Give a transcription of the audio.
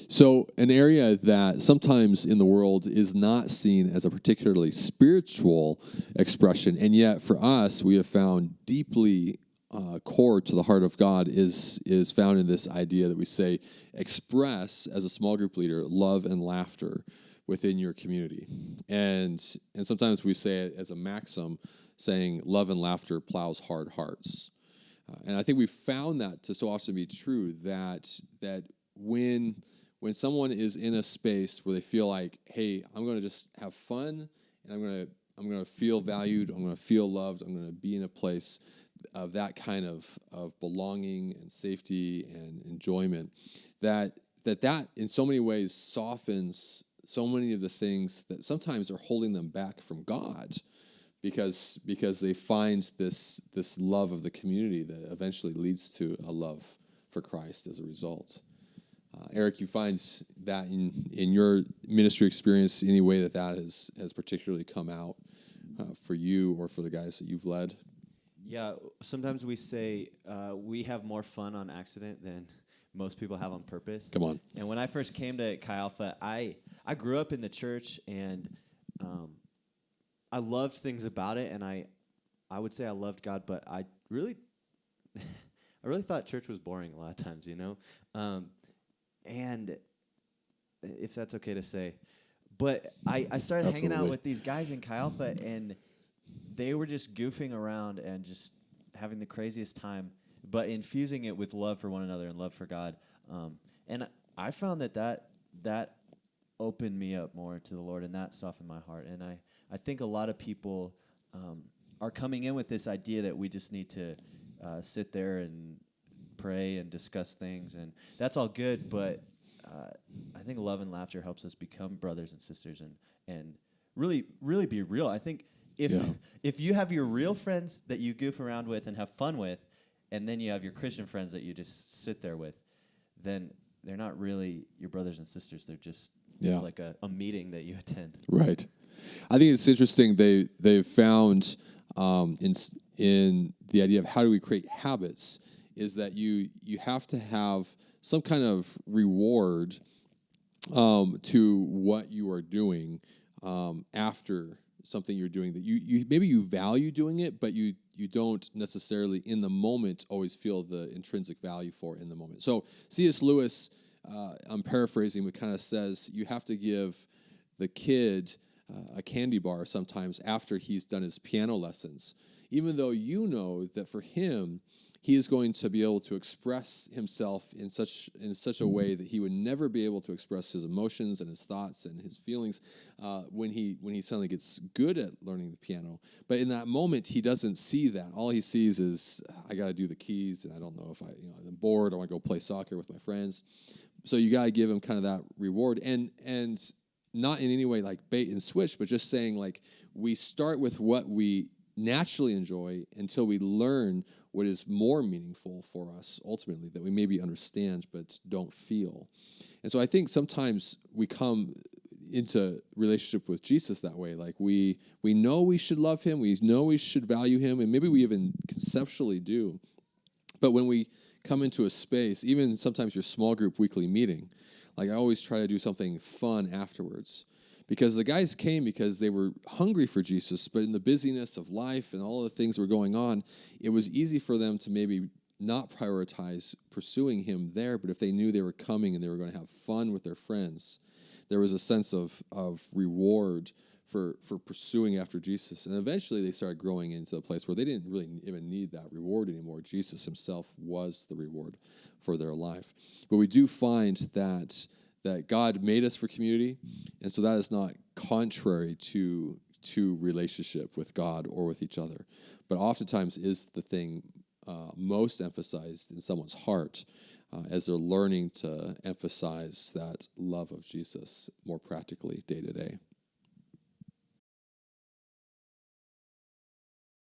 So an area that sometimes in the world is not seen as a particularly spiritual expression, and yet for us, we have found deeply core to the heart of God is found in this idea that we say, express as a small group leader love and laughter within your community. And sometimes we say it as a maxim, saying love and laughter plows hard hearts. And I think we've found that to so often be true, that when someone is in a space where they feel like, hey, I'm going to just have fun, and I'm going to feel valued, I'm going to feel loved, I'm going to be in a place of that kind of belonging and safety and enjoyment, that in so many ways softens so many of the things that sometimes are holding them back from God, because they find this love of the community that eventually leads to a love for Christ as a result. Eric, you find that in your ministry experience, any way that has particularly come out for you or for the guys that you've led? Yeah, sometimes we say we have more fun on accident than most people have on purpose. Come on. And when I first came to Chi Alpha, I grew up in the church, and I loved things about it, and I would say I loved God, but I really thought church was boring a lot of times, you know? And if that's okay to say. But I started hanging out with these guys in Chi Alpha, and they were just goofing around and just having the craziest time, but infusing it with love for one another and love for God. And I found that opened me up more to the Lord, and that softened my heart. And I think a lot of people are coming in with this idea that we just need to sit there and pray and discuss things, and that's all good, but I think love and laughter helps us become brothers and sisters and really, really be real. I think if you have your real friends that you goof around with and have fun with, and then you have your Christian friends that you just sit there with, then they're not really your brothers and sisters. They're just like a meeting that you attend. Right. I think it's interesting. They've found in the idea of how do we create habits is that you have to have some kind of reward to what you are doing after something you're doing that you maybe you value doing it, but you don't necessarily in the moment always feel the intrinsic value for it in the moment. So C.S. Lewis, I'm paraphrasing, but kind of says you have to give the kid a candy bar sometimes after he's done his piano lessons, even though you know that for him, he is going to be able to express himself in such a way that he would never be able to express his emotions and his thoughts and his feelings when he suddenly gets good at learning the piano. But in that moment, he doesn't see that. All he sees is, I got to do the keys, and I don't know if I'm bored. I want to go play soccer with my friends. So you got to give him kind of that reward, and not in any way like bait and switch, but just saying like we start with what we naturally enjoy until we learn what is more meaningful for us ultimately, that we maybe understand but don't feel. And so I think sometimes we come into relationship with Jesus that way. Like we know we should love him, we know we should value him, and maybe we even conceptually do. But when we come into a space, even sometimes your small group weekly meeting, like I always try to do something fun afterwards. Because the guys came because they were hungry for Jesus, but in the busyness of life and all the things that were going on, it was easy for them to maybe not prioritize pursuing him there, but if they knew they were coming and they were going to have fun with their friends, there was a sense of reward for pursuing after Jesus. And eventually they started growing into a place where they didn't really even need that reward anymore. Jesus himself was the reward for their life. But we do find that God made us for community, and so that is not contrary to relationship with God or with each other, but oftentimes is the thing most emphasized in someone's heart as they're learning to emphasize that love of Jesus more practically day to day.